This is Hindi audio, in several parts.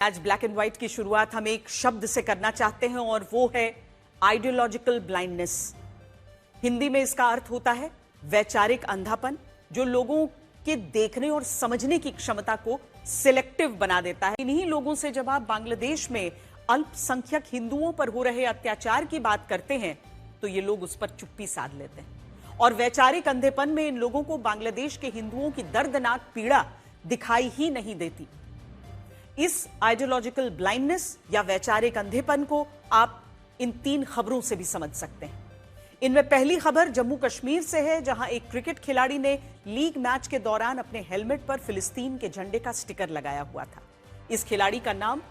आज ब्लैक एंड व्हाइट की शुरुआत हम एक शब्द से करना चाहते हैं और वो है आइडियोलॉजिकल ब्लाइंडनेस। हिंदी में इसका अर्थ होता है वैचारिक अंधापन, जो लोगों के देखने और समझने की क्षमता को सिलेक्टिव बना देता है। इन्हीं लोगों से जब आप बांग्लादेश में अल्पसंख्यक हिंदुओं पर हो रहे अत्याचार की बात करते हैं तो ये लोग उस पर चुप्पी साध लेते हैं और वैचारिक अंधेपन में इन लोगों को बांग्लादेश के हिंदुओं की दर्दनाक पीड़ा दिखाई ही नहीं देती। इस आइडियोलॉजिकल ब्लाइंडनेस या वैचारिक अंधेपन को आप इन तीन खबरों से भी समझ सकते हैं। इनमें पहली खबर जम्मू कश्मीर से है, जहां एक क्रिकेट खिलाड़ी ने लीग मैच के दौरान अपने हेलमेट पर फिलिस्तीन के झंडे का स्टिकर लगाया हुआ था। इस खिलाड़ी का नाम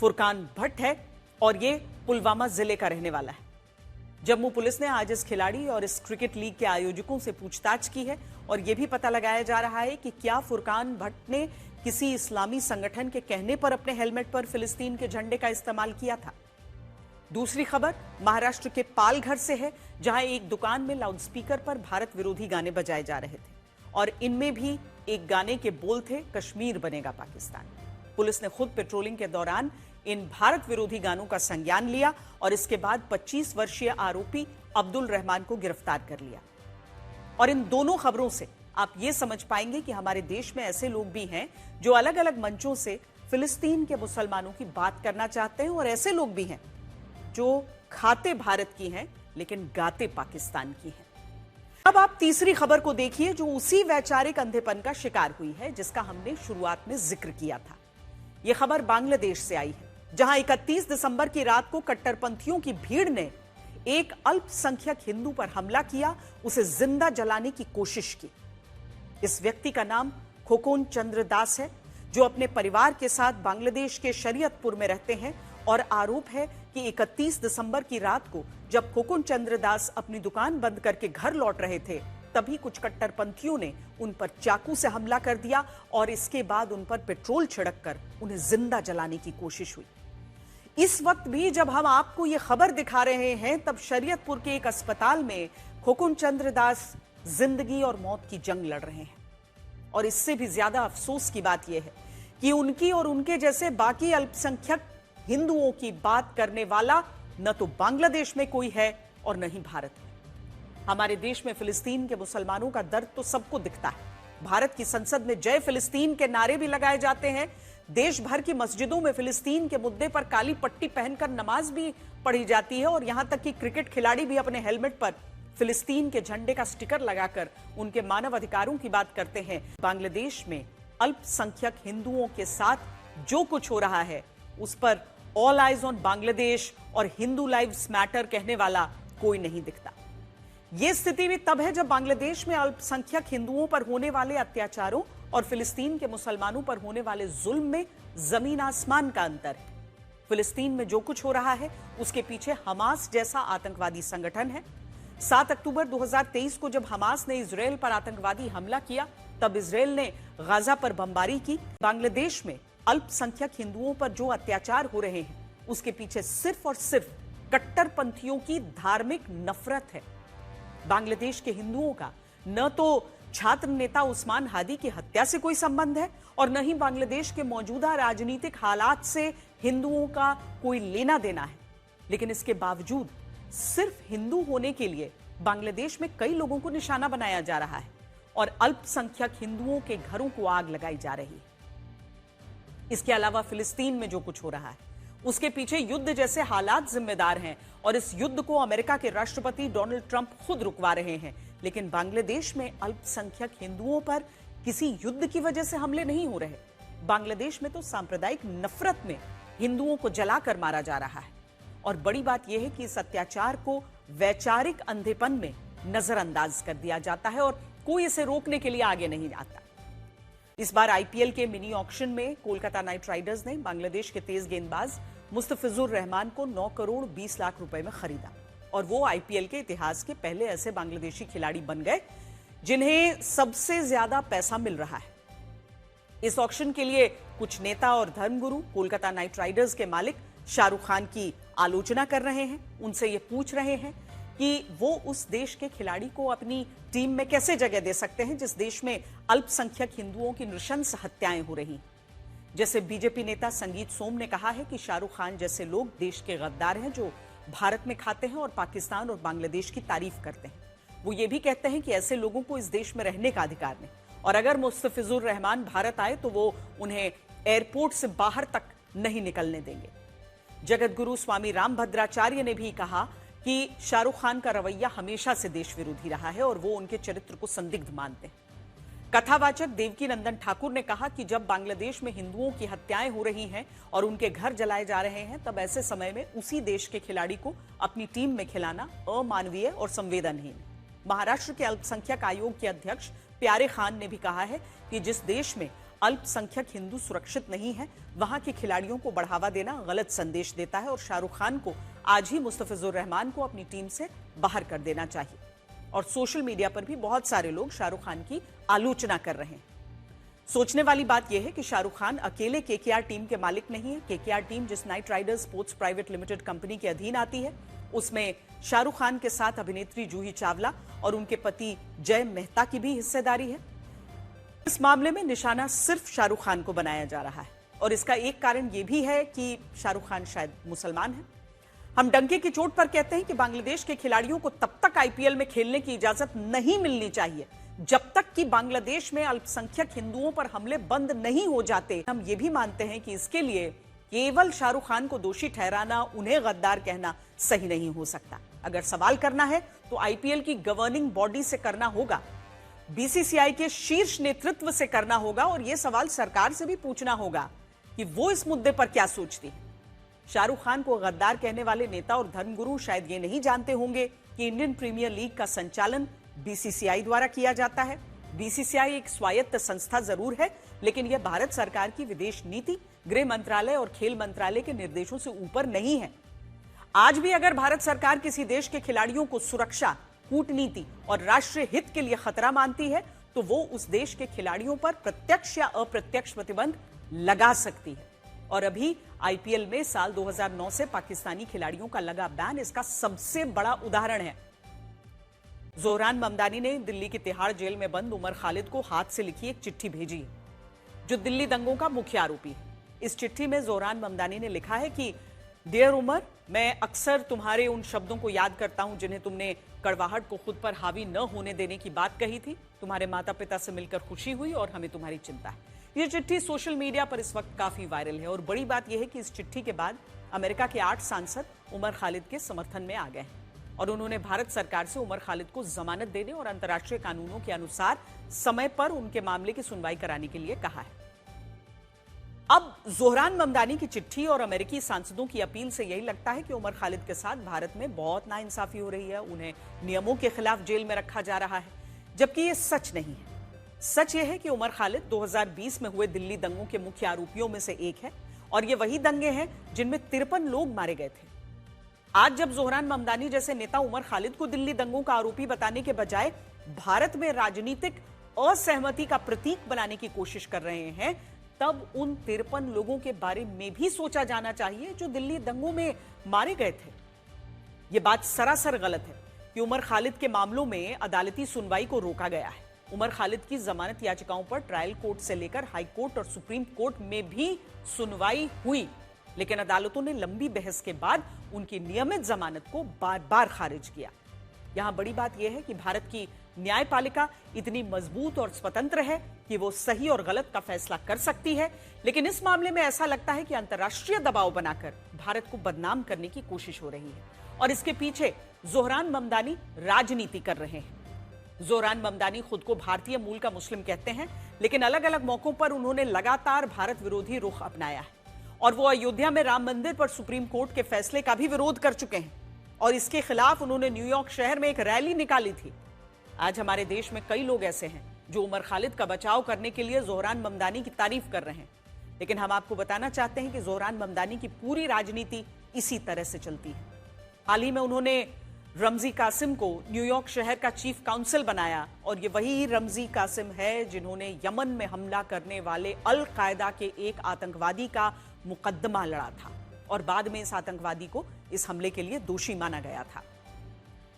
फुरकान भट्ट है और ये पुलवामा जिले का रहने वाला है। जम्मू पुलिस ने आज इस खिलाड़ी और इस क्रिकेट लीग के आयोजकों से पूछताछ की है और यह भी पता लगाया जा रहा है कि क्या फुरकान भट्ट ने किसी इस्लामी संगठन के कहने पर अपने हेलमेट पर फिलिस्तीन के झंडे का इस्तेमाल किया था। दूसरी खबर महाराष्ट्र के पालघर से है, जहां एक दुकान में लाउडस्पीकर पर भारत विरोधी गाने बजाए जा रहे थे और इनमें भी एक गाने के बोल थे कश्मीर बनेगा पाकिस्तान। पुलिस ने खुद पेट्रोलिंग के दौरान इन भारत विरोधी गानों का संज्ञान लिया और इसके बाद 25 वर्षीय आरोपी अब्दुल रहमान को गिरफ्तार कर लिया। और इन दोनों खबरों से आप ये समझ पाएंगे कि हमारे देश में ऐसे लोग भी हैं जो अलग अलग मंचों से फिलिस्तीन के मुसलमानों की बात करना चाहते हैं और ऐसे लोग भी हैं जो खाते भारत की हैं लेकिन गाते पाकिस्तान की हैं। अब आप तीसरी खबर को देखिए, जो उसी वैचारिक अंधेपन का शिकार हुई है जिसका हमने शुरुआत में जिक्र किया था। यह खबर बांग्लादेश से आई है, जहां 31 दिसंबर की रात को कट्टरपंथियों की भीड़ ने एक अल्पसंख्यक हिंदू पर हमला किया, उसे जिंदा जलाने की कोशिश की। इस व्यक्ति का नाम खोकोन चंद्र दास है, जो अपने परिवार के साथ बांग्लादेश के शरीयतपुर में रहते हैं और आरोप है कि 31 दिसंबर की रात को जब खोकोन चंद्र दास अपनी दुकान बंद करके घर लौट रहे थे, तभी कुछ कट्टरपंथियों ने उन पर चाकू से हमला कर दिया और इसके बाद उन पर पेट्रोल छिड़ककर उन्हें जिंदा जलाने की कोशिश हुई। इस वक्त भी जब हम आपको यह खबर दिखा रहे हैं, तब शरीयतपुर के एक अस्पताल में खोकोन चंद्र दास जिंदगी और मौत की जंग लड़ रहे हैं। और इससे भी ज्यादा अफसोस की बात यह है कि उनकी और उनके जैसे बाकी अल्पसंख्यक हिंदुओं की बात करने वाला न तो बांग्लादेश में कोई है और न ही भारत में। हमारे देश में फिलिस्तीन के मुसलमानों का दर्द तो सबको दिखता है। भारत की संसद में जय फिलिस्तीन के नारे भी लगाए जाते हैं। देश भर की मस्जिदों में फिलिस्तीन के मुद्दे पर काली पट्टी पहनकर नमाज भी पढ़ी जाती है और यहां तक कि क्रिकेट खिलाड़ी भी अपने हेलमेट पर फिलिस्तीन के झंडे का स्टिकर लगाकर उनके मानव अधिकारों की बात करते हैं। बांग्लादेश में अल्पसंख्यक हिंदुओं के साथ जो कुछ हो रहा है उस पर ऑल आइज ऑन बांग्लादेश और हिंदू लाइव्स मैटर कहने वाला कोई नहीं दिखता। यह स्थिति भी तब है जब बांग्लादेश में अल्पसंख्यक हिंदुओं पर होने वाले अत्याचारों और फिलिस्तीन के मुसलमानों पर होने वाले जुल्म में जमीन आसमान का अंतर है। फिलिस्तीन में जो कुछ हो रहा है उसके पीछे हमास जैसा आतंकवादी संगठन है। 7 अक्टूबर 2023 को जब हमास ने इजराइल पर आतंकवादी हमला किया, तब इजराइल ने गाजा पर बमबारी की। बांग्लादेश में अल्पसंख्यक हिंदुओं पर जो अत्याचार हो रहे हैं उसके पीछे सिर्फ और सिर्फ कट्टरपंथियों की धार्मिक नफरत है। बांग्लादेश के हिंदुओं का न तो छात्र नेता उस्मान हादी की हत्या से कोई संबंध है और न ही बांग्लादेश के मौजूदा राजनीतिक हालात से हिंदुओं का कोई लेना देना है। लेकिन इसके बावजूद सिर्फ हिंदू होने के लिए बांग्लादेश में कई लोगों को निशाना बनाया जा रहा है और अल्पसंख्यक हिंदुओं के घरों को आग लगाई जा रही है। इसके अलावा फिलिस्तीन में जो कुछ हो रहा है उसके पीछे युद्ध जैसे हालात जिम्मेदार हैं और इस युद्ध को अमेरिका के राष्ट्रपति डोनाल्ड ट्रंप खुद रुकवा रहे हैं। लेकिन बांग्लादेश में अल्पसंख्यक हिंदुओं पर किसी युद्ध की वजह से हमले नहीं हो रहे। बांग्लादेश में तो सांप्रदायिक नफरत में हिंदुओं को जलाकर मारा जा रहा है और बड़ी बात यह है कि इस अत्याचार को वैचारिक अंधेपन में नजरअंदाज कर दिया जाता है और कोई इसे रोकने के लिए आगे नहीं आता। इस बार आईपीएल के मिनी ऑक्शन में कोलकाता नाइट राइडर्स ने बांग्लादेश के तेज गेंदबाज मुस्तफिजुर रहमान को 9 करोड़ 20 लाख रुपए में खरीदा और वो आईपीएल के इतिहास के पहले ऐसे बांग्लादेशी खिलाड़ी बन गए जिन्हें सबसे ज्यादा पैसा मिल रहा है। इस ऑक्शन के लिए कुछ नेता और धर्मगुरु कोलकाता नाइट राइडर्स के मालिक शाहरुख खान की आलोचना कर रहे हैं। उनसे ये पूछ रहे हैं कि वो उस देश के खिलाड़ी को अपनी टीम में कैसे जगह दे सकते हैं जिस देश में अल्पसंख्यक हिंदुओं की नृशंस हत्याएं हो रही। जैसे बीजेपी नेता संगीत सोम ने कहा है कि शाहरुख खान जैसे लोग देश के गद्दार हैं जो भारत में खाते हैं और पाकिस्तान और बांग्लादेश की तारीफ करते हैं। वो ये भी कहते हैं कि ऐसे लोगों को इस देश में रहने का अधिकार नहीं, और अगर मुस्तफिजुर रहमान भारत आए तो वो उन्हें एयरपोर्ट से बाहर तक नहीं निकलने देंगे। जगत गुरु स्वामी रामभद्राचार्य ने भी कहा कि शाहरुख खान का रवैया हमेशा से देश विरोधी रहा है और वो उनके चरित्र को संदिग्ध मानते हैं। कथावाचक देवकी नंदन ठाकुर ने कहा कि जब बांग्लादेश में हिंदुओं की हत्याएं हो रही हैं और उनके घर जलाए जा रहे हैं, तब ऐसे समय में उसी देश के खिलाड़ी को अपनी टीम में खिलाना अमानवीय और संवेदनहीन है। महाराष्ट्र के अल्पसंख्यक आयोग के अध्यक्ष प्यारे खान ने भी कहा है कि जिस देश में अल्पसंख्यक हिंदू सुरक्षित नहीं है, वहां के खिलाड़ियों को बढ़ावा देना गलत संदेश देता है और शाहरुख खान को आज ही मुस्तफिजुर रहमान को अपनी टीम से बाहर कर देना चाहिए। और सोशल मीडिया पर भी बहुत सारे लोग शाहरुख खान की आलोचना कर रहे हैं। सोचने वाली बात यह है कि शाहरुख खान अकेले केकेआर टीम के मालिक नहीं है। केकेआर टीम जिस night Riders sports private limited company के अधीन आती है, उसमें शाहरुख खान के साथ अभिनेत्री जूही चावला और उनके पति जय मेहता की भी हिस्सेदारी है। इस मामले में निशाना सिर्फ शाहरुख खान को बनाया जा रहा है और इसका एक कारण यह भी है कि शाहरुख खान शायद मुसलमान है। हम डंके की चोट पर कहते हैं कि बांग्लादेश के खिलाड़ियों को तब तक आईपीएल में खेलने की इजाजत नहीं मिलनी चाहिए जब तक कि बांग्लादेश में अल्पसंख्यक हिंदुओं पर हमले बंद नहीं हो जाते। हम ये भी मानते हैं कि इसके लिए केवल शाहरुख खान को दोषी ठहराना, उन्हें गद्दार कहना सही नहीं हो सकता। अगर सवाल करना है तो आईपीएल की गवर्निंग बॉडी से करना होगा, बीसीसीआई के शीर्ष नेतृत्व से करना होगा और यह सवाल सरकार से भी पूछना होगा कि वो इस मुद्दे पर क्या सोचती है। शाहरुख खान को गद्दार कहने वाले नेता और धर्मगुरु शायद ये नहीं जानते होंगे कि इंडियन प्रीमियर लीग का संचालन बीसीसीआई द्वारा किया जाता है। बीसीसीआई एक स्वायत्त संस्था जरूर है, लेकिन यह भारत सरकार की विदेश नीति, गृह मंत्रालय और खेल मंत्रालय के निर्देशों से ऊपर नहीं है। आज भी अगर भारत सरकार किसी देश के खिलाड़ियों को सुरक्षा, कूटनीति और राष्ट्रीय हित के लिए खतरा मानती है तो वो उस देश के खिलाड़ियों पर प्रत्यक्ष या अप्रत्यक्ष प्रतिबंध लगा सकती है। और अभी आईपीएल में साल 2009 से पाकिस्तानी खिलाड़ियों का लगा बैन इसका सबसे बड़ा उदाहरण है। जोहरान ममदानी ने दिल्ली की तिहाड़ जेल में बंद उमर खालिद को हाथ से लिखी एक चिट्ठी भेजी है, जो दिल्ली दंगों का मुख्य आरोपी है। इस चिट्ठी में जोहरान ममदानी ने लिखा है कि डियर उमर, मैं अक्सर तुम्हारे उन शब्दों को याद करता हूं जिन्हें तुमने कड़वाहट को खुद पर हावी न होने देने की बात कही थी। तुम्हारे माता पिता से मिलकर खुशी हुई और हमें तुम्हारी चिंता है। यह चिट्ठी सोशल मीडिया पर इस वक्त काफी वायरल है और बड़ी बात यह है कि इस चिट्ठी के बाद अमेरिका के 8 सांसद उमर खालिद के समर्थन में आ गए हैं और उन्होंने भारत सरकार से उमर खालिद को जमानत देने और अंतर्राष्ट्रीय कानूनों के अनुसार समय पर उनके मामले की सुनवाई कराने के लिए कहा है। अब जोहरान ममदानी की चिट्ठी और अमेरिकी सांसदों की अपील से यही लगता है कि उमर खालिद के साथ भारत में बहुत नाइंसाफी हो रही है, उन्हें नियमों के खिलाफ जेल में रखा जा रहा है, जबकि यह सच नहीं है। सच यह है कि उमर खालिद 2020 में हुए दिल्ली दंगों के मुख्य आरोपियों में से एक है और ये वही दंगे हैं जिनमें 53 लोग मारे गए थे। आज जब जोहरान ममदानी जैसे नेता उमर खालिद को दिल्ली दंगों का आरोपी बताने के बजाय भारत में राजनीतिक असहमति का प्रतीक बनाने की कोशिश कर रहे हैं, तब उन 53 लोगों के बारे में भी सोचा जाना चाहिए जो दिल्ली दंगों में मारे गए थे। यह बात सरासर गलत है कि उमर खालिद के मामलों में अदालती सुनवाई को रोका गया है। उमर खालिद की जमानत याचिकाओं पर ट्रायल कोर्ट से लेकर हाई कोर्ट और सुप्रीम कोर्ट में भी सुनवाई हुई, लेकिन अदालतों ने लंबी बहस के बाद उनकी नियमित जमानत को बार बार खारिज किया। यहां बड़ी बात यह है कि भारत की न्यायपालिका इतनी मजबूत और स्वतंत्र है कि वो सही और गलत का फैसला कर सकती है, लेकिन इस मामले में ऐसा लगता है कि अंतर्राष्ट्रीय दबाव बनाकर भारत को बदनाम करने की कोशिश हो रही है और इसके पीछे जोहरान ममदानी राजनीति कर रहे हैं। जोहरान ममदानी खुद को भारतीय मूल का मुस्लिम कहते हैं, लेकिन अलग अलग मौकों पर उन्होंने लगातार भारत विरोधी रुख अपनाया है और वो अयोध्या में राम मंदिर पर सुप्रीम कोर्ट के फैसले का भी विरोध कर चुके हैं और इसके खिलाफ उन्होंने न्यूयॉर्क शहर में एक रैली निकाली थी। आज हमारे देश में कई लोग ऐसे हैं जो उमर खालिद का बचाव करने के लिए जोहरान ममदानी की तारीफ कर रहे हैं, लेकिन हम आपको बताना चाहते हैं कि जोहरान ममदानी की पूरी राजनीति इसी तरह से चलती है। हाल ही में उन्होंने रमजी कासिम को न्यूयॉर्क शहर का चीफ काउंसिल बनाया और ये वही रमजी कासिम है जिन्होंने यमन में हमला करने वाले अल कायदा के एक आतंकवादी का मुकदमा लड़ा था और बाद में इस आतंकवादी को इस हमले के लिए दोषी माना गया था।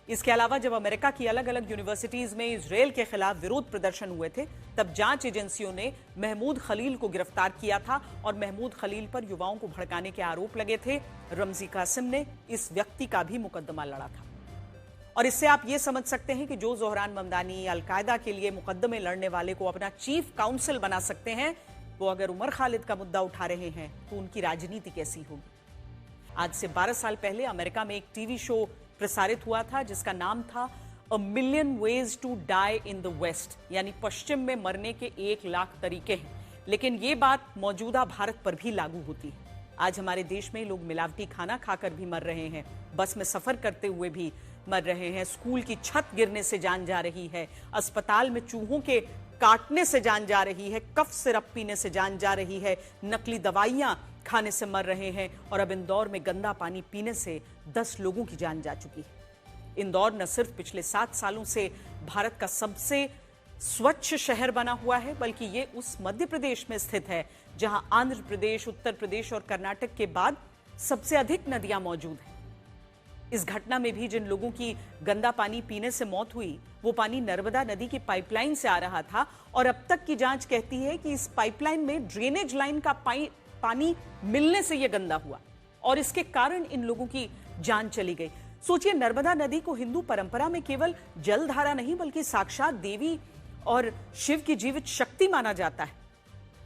इसके अलावा जब अमेरिका की अलग अलग यूनिवर्सिटीज में इजराइल के खिलाफ विरोध प्रदर्शन हुए थे, तब जांच एजेंसियों ने महमूद खलील को गिरफ्तार किया था और महमूद खलील पर युवाओं को भड़काने के आरोप लगे थे। रमजी कासिम ने इस व्यक्ति का भी मुकदमा लड़ा था। और इससे आप ये समझ सकते हैं कि जो जोहरान ममदानी अलकायदा के लिए मुकदमे लड़ने वाले को अपना चीफ काउंसिल बना सकते हैं, वो अगर उमर खालिद का मुद्दा उठा रहे हैं तो उनकी राजनीति कैसी होगी। आज से 12 साल पहले अमेरिका में एक टीवी शो प्रसारित हुआ था जिसका नाम था a million ways to die in the west, यानी पश्चिम में मरने के 1 लाख तरीके हैं। लेकिन ये बात मौजूदा भारत पर भी लागू होती है। आज हमारे देश में लोग मिलावटी खाना खाकर भी मर रहे हैं, बस में सफर करते हुए भी मर रहे हैं, स्कूल की छत गिरने से जान जा रही है, अस्पताल में चूहों के काटने से जान जा रही है, कफ सिरप पीने से जान जा रही है, नकली दवाइयां खाने से मर रहे हैं और अब इंदौर में गंदा पानी पीने से 10 लोगों की जान जा चुकी है। इंदौर न सिर्फ पिछले 7 सालों से भारत का सबसे स्वच्छ शहर बना हुआ है, बल्कि ये उस मध्य प्रदेश में स्थित है जहां आंध्र प्रदेश, उत्तर प्रदेश और कर्नाटक के बाद सबसे अधिक नदियां मौजूद हैं। इस घटना में भी जिन लोगों की गंदा पानी पीने से मौत हुई, वो पानी नर्मदा नदी की पाइपलाइन से आ रहा था और अब तक की जांच कहती है कि इस पाइपलाइन में ड्रेनेज लाइन का पानी मिलने से यह गंदा हुआ और इसके कारण इन लोगों की जान चली गई। सोचिए, नर्मदा नदी को हिंदू परंपरा में केवल जलधारा नहीं बल्कि साक्षात देवी और शिव की जीवित शक्ति माना जाता है।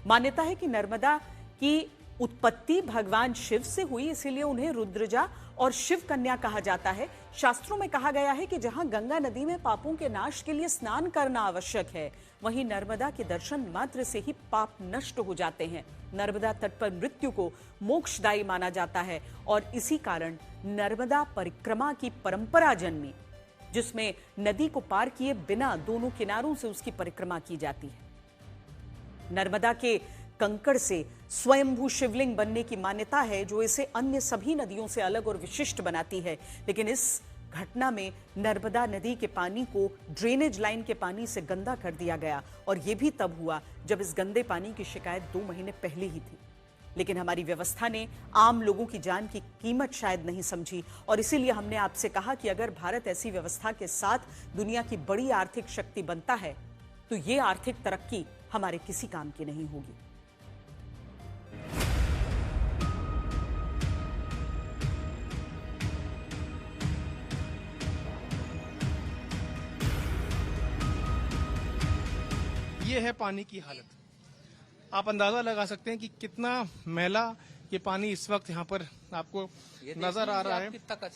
मान्यता है कि नर्मदा की उत्पत्ति भगवान शिव से हुई, इसीलिए उन्हें रुद्रजा और शिव कन्या कहा जाता है। शास्त्रों में कहा गया है कि जहां गंगा नदी में पापों के नाश के लिए स्नान करना आवश्यक है, वहीं नर्मदा के दर्शन मात्र से ही पाप नष्ट हो जाते हैं। नर्मदा तट पर मृत्यु को मोक्षदायी माना जाता है और इसी कारण नर्मदा परिक्रमा की परंपरा जन्मी, जिसमें नदी को पार किए बिना दोनों किनारों से उसकी परिक्रमा की जाती है। नर्मदा के कंकड़ से स्वयंभू शिवलिंग बनने की मान्यता है, जो इसे अन्य सभी नदियों से अलग और विशिष्ट बनाती है। लेकिन इस घटना में नर्मदा नदी के पानी को ड्रेनेज लाइन के पानी से गंदा कर दिया गया और यह भी तब हुआ जब इस गंदे पानी की शिकायत 2 महीने पहले ही थी। लेकिन हमारी व्यवस्था ने आम लोगों की जान की कीमत शायद नहीं समझी और इसीलिए हमने आपसे कहा कि अगर भारत ऐसी व्यवस्था के साथ दुनिया की बड़ी आर्थिक शक्ति बनता है तो ये आर्थिक तरक्की हमारे किसी काम की नहीं होगी। ये है पानी की हालत। आप अंदाजा लगा सकते हैं कि कितना मैला ये पानी इस वक्त यहाँ पर आपको नजर आ रहा है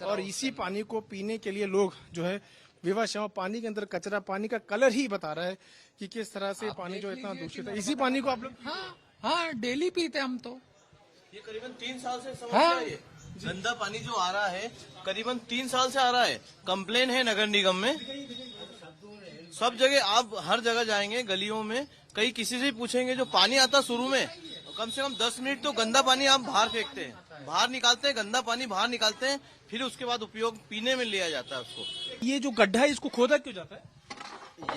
और इसी पानी को पीने के लिए लोग जो है विवश हैं। पानी के अंदर कचरा, पानी का कलर ही बता रहा है कि किस तरह से पानी जो इतना दूषित है। इसी पानी को आप लोग हाँ डेली पीते हम तो। ये करीबन 3 साल से समस्या है। ये गंदा पानी जो आ रहा है करीबन 3 साल से आ रहा है। कंप्लेन है नगर निगम में, सब जगह आप हर जगह जाएंगे, गलियों में कहीं किसी से पूछेंगे, जो पानी आता शुरू में कम से कम 10 मिनट तो गंदा पानी आप बाहर फेंकते हैं, बाहर निकालते हैं, गंदा पानी बाहर निकालते हैं, फिर उसके बाद उपयोग पीने में लिया जाता है उसको। ये जो गड्ढा है इसको खोदा क्यों जाता है?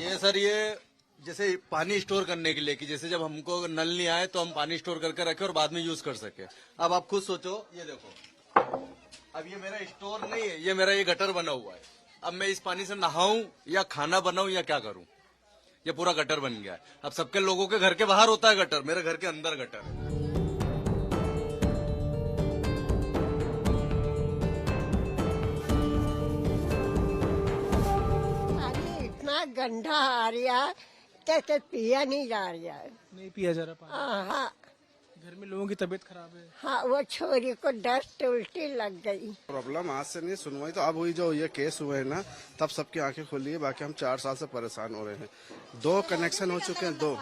ये सर, ये जैसे पानी स्टोर करने के लिए कि जैसे जब हमको नल नहीं आए तो हम पानी स्टोर करके रखे और बाद में यूज कर सके। अब आप खुद सोचो, ये देखो, अब ये मेरा स्टोर नहीं है, ये मेरा ये गटर बना हुआ है। अब मैं इस पानी से नहाऊं या खाना बनाऊं या क्या करूं? ये पूरा गटर बन गया है। अब सबके लोगों के घर के बाहर होता है गटर, मेरे घर के अंदर गटर है। पानी इतना गंदा आ रहा है कि पिया नहीं जा रहा है। नहीं पिया जा रहा पानी। हाँ, घर में लोगों की तबीयत खराब है। हाँ, वो छोरी को डस्ट उल्टी लग गई। प्रॉब्लम आज से नहीं, सुनवाई तो अब हुई, जो ये केस हुए हैं ना तब सबकी आंखें खुली है। बाकी हम 4 साल से परेशान हो रहे हैं। 2 कनेक्शन हो चुके हैं, 2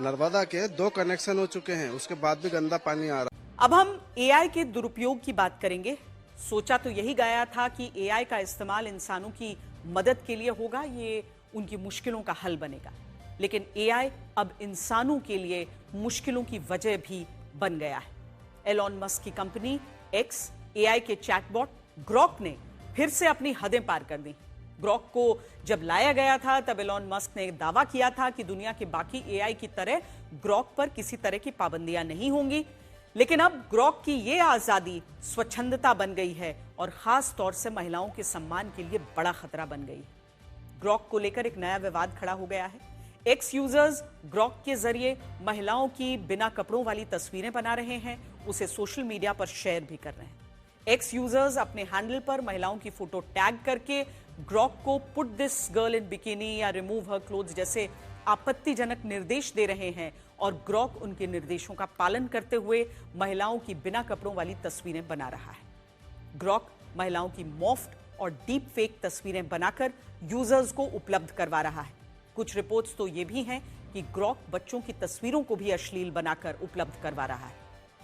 नर्मदा के 2 कनेक्शन हो चुके हैं, उसके बाद भी गंदा पानी आ रहा। अब हम एआई के दुरुपयोग की बात करेंगे। सोचा तो यही गया था कि एआई का इस्तेमाल इंसानों की मदद के लिए होगा, ये उनकी मुश्किलों का हल बनेगा, लेकिन एआई अब इंसानों के लिए मुश्किलों की वजह भी बन गया है। एलॉन मस्क की कंपनी एक्स एआई के चैटबॉट ग्रॉक ने फिर से अपनी हदें पार कर दी। ग्रॉक को जब लाया गया था तब एलॉन मस्क ने दावा किया था कि दुनिया के बाकी एआई की तरह ग्रॉक पर किसी तरह की पाबंदियां नहीं होंगी, लेकिन अब ग्रॉक की ये आजादी स्वच्छंदता बन गई है और खास तौर से महिलाओं के सम्मान के लिए बड़ा खतरा बन गई है। ग्रॉक को लेकर एक नया विवाद खड़ा हो गया है। एक्स यूजर्स ग्रॉक के जरिए महिलाओं की बिना कपड़ों वाली तस्वीरें बना रहे हैं, उसे सोशल मीडिया पर शेयर भी कर रहे हैं। एक्स यूजर्स अपने हैंडल पर महिलाओं की फोटो टैग करके ग्रॉक को put this girl in bikini या रिमूव हर क्लोथ्स जैसे आपत्तिजनक निर्देश दे रहे हैं और ग्रॉक उनके निर्देशों का पालन करते हुए महिलाओं की बिना कपड़ों वाली तस्वीरें बना रहा है। ग्रॉक महिलाओं की मॉफ्ट और डीप फेक तस्वीरें बनाकर यूजर्स को उपलब्ध करवा रहा है। कुछ रिपोर्ट्स तो ये भी हैं कि ग्रॉक बच्चों की तस्वीरों को भी अश्लील बनाकर उपलब्ध करवा रहा है।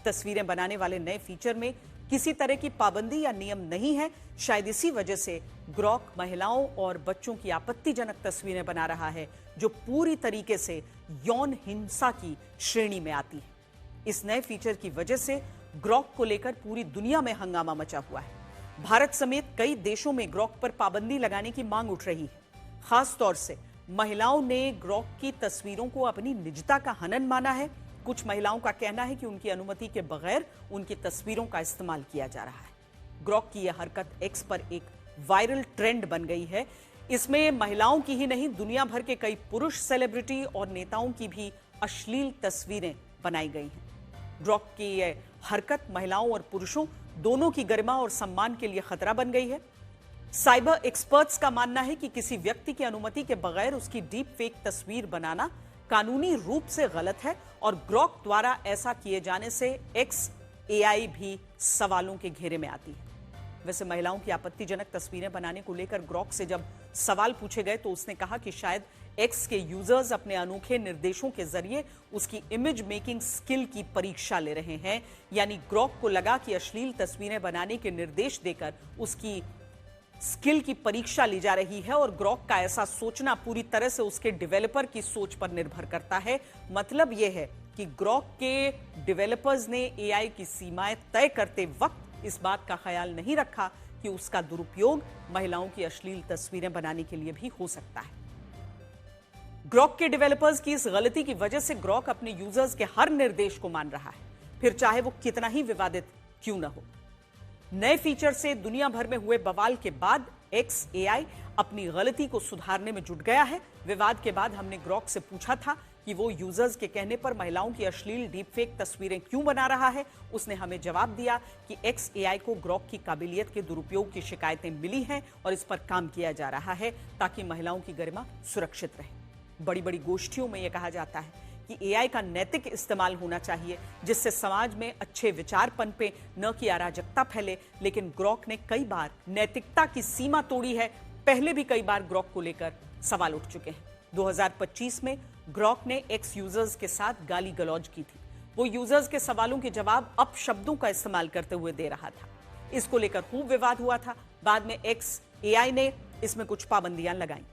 तस्वीरें बनाने वाले नए फीचर में किसी तरह की पाबंदी या नियम नहीं है। शायद इसी वजह से ग्रॉक महिलाओं और बच्चों की आपत्तिजनक तस्वीरें बना रहा है जो पूरी तरीके से यौन हिंसा की श्रेणी में आती है। इस नए फीचर की वजह से ग्रॉक को लेकर पूरी दुनिया में हंगामा मचा हुआ है। भारत समेत कई देशों में ग्रॉक पर पाबंदी लगाने की मांग उठ रही है। खास तौर से महिलाओं ने ग्रॉक की तस्वीरों को अपनी निजता का हनन माना है। कुछ महिलाओं का कहना है कि उनकी अनुमति के बगैर उनकी तस्वीरों का इस्तेमाल किया जा रहा है। ग्रॉक की यह हरकत एक्स पर एक वायरल ट्रेंड बन गई है। इसमें महिलाओं की ही नहीं, दुनिया भर के कई पुरुष सेलिब्रिटी और नेताओं की भी अश्लील तस्वीरें बनाई गई हैं। ग्रॉक की यह हरकत महिलाओं और पुरुषों दोनों की गरिमा और सम्मान के लिए खतरा बन गई है। साइबर एक्सपर्ट्स का मानना है कि किसी व्यक्ति की अनुमति के बगैर उसकी डीप फेक तस्वीर बनाना कानूनी रूप से गलत है और ग्रॉक द्वारा ऐसा किए जाने से एक्स एआई भी सवालों के घेरे में आती है। वैसे महिलाओं की आपत्तिजनक तस्वीरें बनाने को लेकर ग्रॉक से जब सवाल पूछे गए तो उसने कहा कि शायद एक्स के यूजर्स अपने अनोखे निर्देशों के जरिए उसकी इमेज मेकिंग स्किल की परीक्षा ले रहे हैं। यानी ग्रॉक को लगा कि अश्लील तस्वीरें बनाने के निर्देश देकर उसकी स्किल की परीक्षा ली जा रही है और ग्रॉक का ऐसा सोचना पूरी तरह से उसके डेवलपर की सोच पर निर्भर करता है। मतलब यह है कि ग्रॉक के डेवलपर्स ने एआई की सीमाएं तय करते वक्त इस बात का ख्याल नहीं रखा कि उसका दुरुपयोग महिलाओं की अश्लील तस्वीरें बनाने के लिए भी हो सकता है। ग्रॉक के डेवलपर्स की इस गलती की वजह से ग्रॉक अपने यूजर्स के हर निर्देश को मान रहा है, फिर चाहे वो कितना ही विवादित क्यों न हो। नए फीचर से दुनिया भर में हुए बवाल के बाद एक्स एआई अपनी गलती को सुधारने में जुट गया है। विवाद के बाद हमने ग्रॉक से पूछा था कि वो यूजर्स के कहने पर महिलाओं की अश्लील डीप फेक तस्वीरें क्यों बना रहा है। उसने हमें जवाब दिया कि एक्स एआई को ग्रॉक की काबिलियत के दुरुपयोग की शिकायतें मिली हैं और इस पर काम किया जा रहा है ताकि महिलाओं की गरिमा सुरक्षित रहे। बड़ी बड़ी गोष्ठियों में यह कहा जाता है कि एआई का नैतिक इस्तेमाल होना चाहिए जिससे समाज में अच्छे विचार पनपे, न कि अराजकता फैले। लेकिन ग्रॉक ने कई बार नैतिकता की सीमा तोड़ी है। पहले भी कई बार ग्रॉक को लेकर सवाल उठ चुके हैं। 2025 में ग्रॉक ने एक्स यूजर्स के साथ गाली गलौज की थी। वो यूजर्स के सवालों के जवाब अपशब्दों का इस्तेमाल करते हुए दे रहा था। इसको लेकर खूब विवाद हुआ था। बाद में एक्स एआई ने इसमें कुछ पाबंदियां लगाई।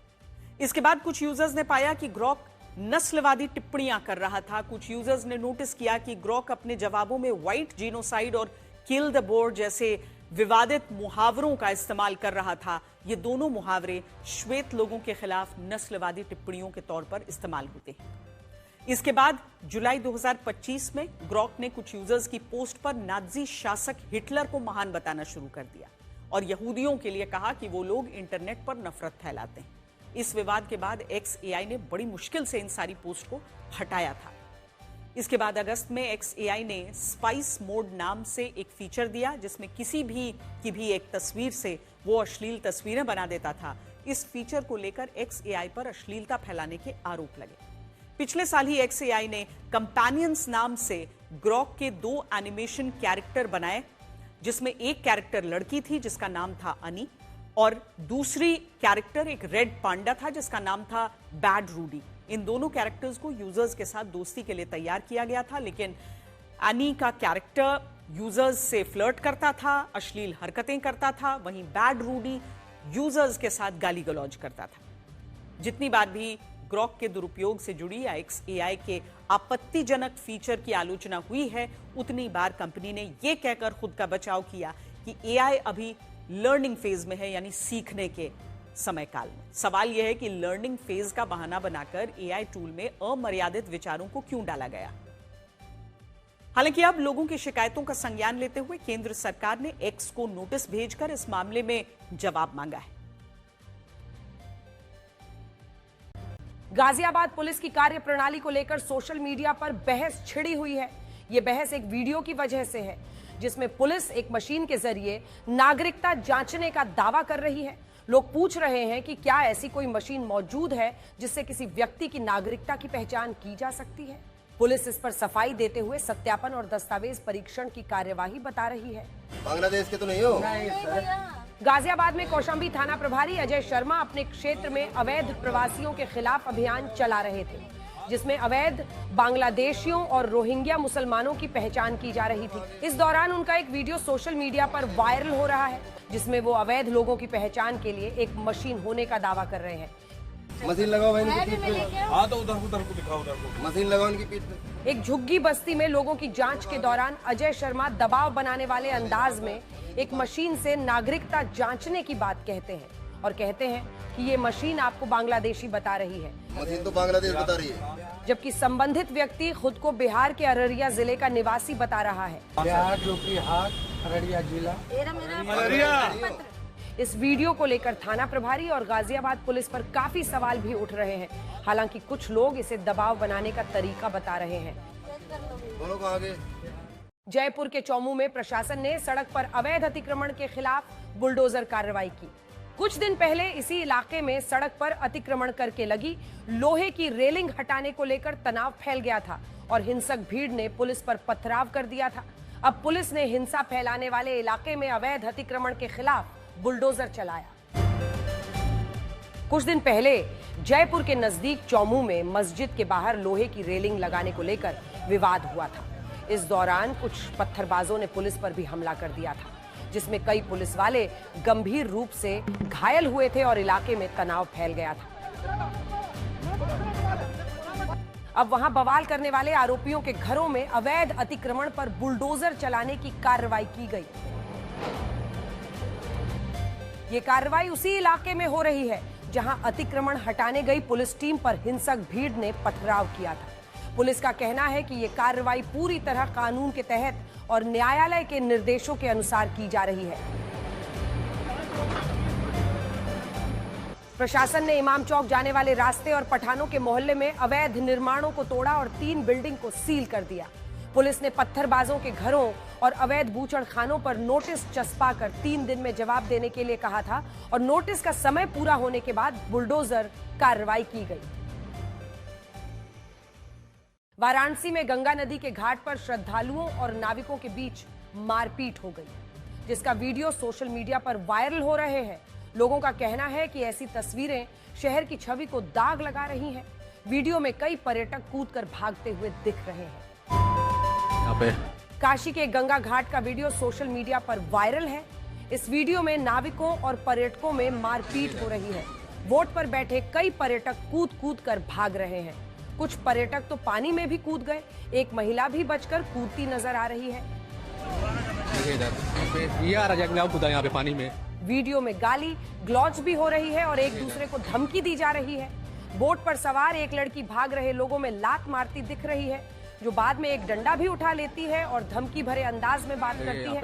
इसके बाद कुछ यूजर्स ने पाया कि ग्रॉक नस्लवादी टिप्पणियां कर रहा था। कुछ यूजर्स ने नोटिस किया कि ग्रॉक अपने जवाबों में व्हाइट जीनोसाइड और किल द बोर्ड जैसे विवादित मुहावरों का इस्तेमाल कर रहा था। ये दोनों मुहावरे श्वेत लोगों के खिलाफ नस्लवादी टिप्पणियों के तौर पर इस्तेमाल होते हैं। इसके बाद जुलाई 2025 में ग्रॉक ने कुछ यूजर्स की पोस्ट पर नाज़ी शासक हिटलर को महान बताना शुरू कर दिया और यहूदियों के लिए कहा कि वो लोग इंटरनेट पर नफरत फैलाते हैं। इस विवाद के बाद एक्स एआई ने बड़ी मुश्किल से इन सारी पोस्ट को हटाया था। इसके बाद अगस्त में एक्स एआई ने स्पाइस मोड नाम से एक फीचर दिया जिसमें किसी भी एक तस्वीर से वो अश्लील तस्वीरें बना देता था। इस फीचर को लेकर एक्स एआई पर अश्लीलता फैलाने के आरोप लगे। पिछले साल ही एक्स एआई ने कंपेनियंस नाम से ग्रॉक के 2 एनिमेशन कैरेक्टर बनाए जिसमें एक कैरेक्टर लड़की थी जिसका नाम था अनी और दूसरी कैरेक्टर एक रेड पांडा था जिसका नाम था बैड रूडी। इन दोनों कैरेक्टर्स को यूजर्स के साथ दोस्ती के लिए तैयार किया गया था, लेकिन एनी का कैरेक्टर यूजर्स से फ्लर्ट करता था, अश्लील हरकतें करता था, वहीं बैड रूडी यूजर्स के साथ गाली गलौज करता था। जितनी बार भी ग्रॉक के दुरुपयोग से जुड़ी या एक्स एआई के आपत्तिजनक फीचर की आलोचना हुई है, उतनी बार कंपनी ने यह कहकर खुद का बचाव किया कि एआई अभी लर्निंग फेज में है, यानी सीखने के समय काल में। सवाल यह है कि लर्निंग फेज का बहाना बनाकर एआई टूल में अमर्यादित विचारों को क्यों डाला गया। हालांकि अब लोगों की शिकायतों का संज्ञान लेते हुए केंद्र सरकार ने एक्स को नोटिस भेजकर इस मामले में जवाब मांगा है। गाजियाबाद पुलिस की कार्यप्रणाली को लेकर सोशल मीडिया पर बहस छिड़ी हुई है। यह बहस एक वीडियो की वजह से है जिसमें पुलिस एक मशीन के जरिए नागरिकता जांचने का दावा कर रही है। लोग पूछ रहे हैं कि क्या ऐसी कोई मशीन मौजूद है जिससे किसी व्यक्ति की नागरिकता की पहचान की जा सकती है। पुलिस इस पर सफाई देते हुए सत्यापन और दस्तावेज परीक्षण की कार्यवाही बता रही है। बांग्लादेश के तो नहीं हो? गाजियाबाद में कौशाम्बी थाना प्रभारी अजय शर्मा अपने क्षेत्र में अवैध प्रवासियों के खिलाफ अभियान चला रहे थे, जिसमें अवैध बांग्लादेशियों और रोहिंग्या मुसलमानों की पहचान की जा रही थी। इस दौरान उनका एक वीडियो सोशल मीडिया पर वायरल हो रहा है, जिसमें वो अवैध लोगों की पहचान के लिए एक मशीन होने का दावा कर रहे हैं। मशीन लगाओ भाई इनकी पीठ पे। हाँ तो उधर को दिखाओ, उधर को मशीन लगाओ इनकी पीठ पे। एक झुग्गी बस्ती में लोगों की जांच के दौरान अजय शर्मा दबाव बनाने वाले अंदाज में एक मशीन से नागरिकता जांचने की बात कहते हैं और कहते हैं कि ये मशीन आपको बांग्लादेशी बता रही है। मशीन तो बांग्लादेश बता रही है, जबकि संबंधित व्यक्ति खुद को बिहार के अररिया जिले का निवासी बता रहा है। बिहार जोकीहाट अररिया जिला। इस वीडियो को लेकर थाना प्रभारी और गाजियाबाद पुलिस पर काफी सवाल भी उठ रहे हैं। हालांकि कुछ लोग इसे दबाव बनाने का तरीका बता रहे हैं। दोनों को आगे। जयपुर के चौमू में प्रशासन ने सड़क पर अवैध अतिक्रमण के खिलाफ बुलडोजर कार्रवाई की। कुछ दिन पहले इसी इलाके में सड़क पर अतिक्रमण करके लगी लोहे की रेलिंग हटाने को लेकर तनाव फैल गया था और हिंसक भीड़ ने पुलिस पर पथराव कर दिया था। अब पुलिस ने हिंसा फैलाने वाले इलाके में अवैध अतिक्रमण के खिलाफ बुलडोजर चलाया। कुछ दिन पहले जयपुर के नजदीक चौमू में मस्जिद के बाहर लोहे की रेलिंग लगाने को लेकर विवाद हुआ था। इस दौरान कुछ पत्थरबाजों ने पुलिस पर भी हमला कर दिया था, जिसमें कई पुलिस वाले गंभीर रूप से घायल हुए थे और इलाके में तनाव फैल गया था। अब वहां बवाल करने वाले आरोपियों के घरों में अवैध अतिक्रमण पर बुलडोजर चलाने की कार्रवाई की गई। ये कार्रवाई उसी इलाके में हो रही है जहां अतिक्रमण हटाने गई पुलिस टीम पर हिंसक भीड़ ने पथराव किया था। पुलिस का कहना है कि ये कार्रवाई पूरी तरह कानून के तहत और न्यायालय के निर्देशों के अनुसार की जा रही है। प्रशासन ने इमाम चौक जाने वाले रास्ते और पठानों के मोहल्ले में अवैध निर्माणों को तोड़ा और 3 बिल्डिंग को सील कर दिया। पुलिस ने पत्थरबाजों के घरों और अवैध बूचड़खानों पर नोटिस चस्पा कर 3 दिन में जवाब देने के लिए कहा था और नोटिस का समय पूरा होने के बाद बुलडोजर कार्रवाई की गई। वाराणसी में गंगा नदी के घाट पर श्रद्धालुओं और नाविकों के बीच मारपीट हो गई, जिसका वीडियो सोशल मीडिया पर वायरल हो रहे हैं। लोगों का कहना है कि ऐसी तस्वीरें शहर की छवि को दाग लगा रही हैं। वीडियो में कई पर्यटक कूदकर भागते हुए दिख रहे हैं। काशी के गंगा घाट का वीडियो सोशल मीडिया पर वायरल है। इस वीडियो में नाविकों और पर्यटकों में मारपीट हो रही है। बोट पर बैठे कई पर्यटक कूद कर भाग रहे हैं। कुछ पर्यटक तो पानी में भी कूद गए। एक महिला भी बचकर कूदती नजर आ रही है। यहाँ पे पानी में वीडियो में गाली गलौज भी हो रही है और एक दूसरे को धमकी दी जा रही है। बोट पर सवार एक लड़की भाग रहे लोगों में लात मारती दिख रही है, जो बाद में एक डंडा भी उठा लेती है और धमकी भरे अंदाज में बात करती है।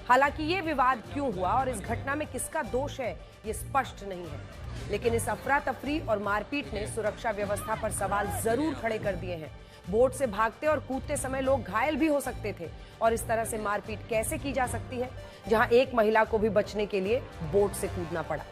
हालांकि ये विवाद क्यों हुआ और इस घटना में किसका दोष है, ये स्पष्ट नहीं है। लेकिन इस अफरा तफरी और मारपीट ने सुरक्षा व्यवस्था पर सवाल जरूर खड़े कर दिए हैं। बोट से भागते और कूदते समय लोग घायल भी हो सकते थे और इस तरह से मारपीट कैसे की जा सकती है, जहां एक महिला को भी बचने के लिए बोट से कूदना पड़ा।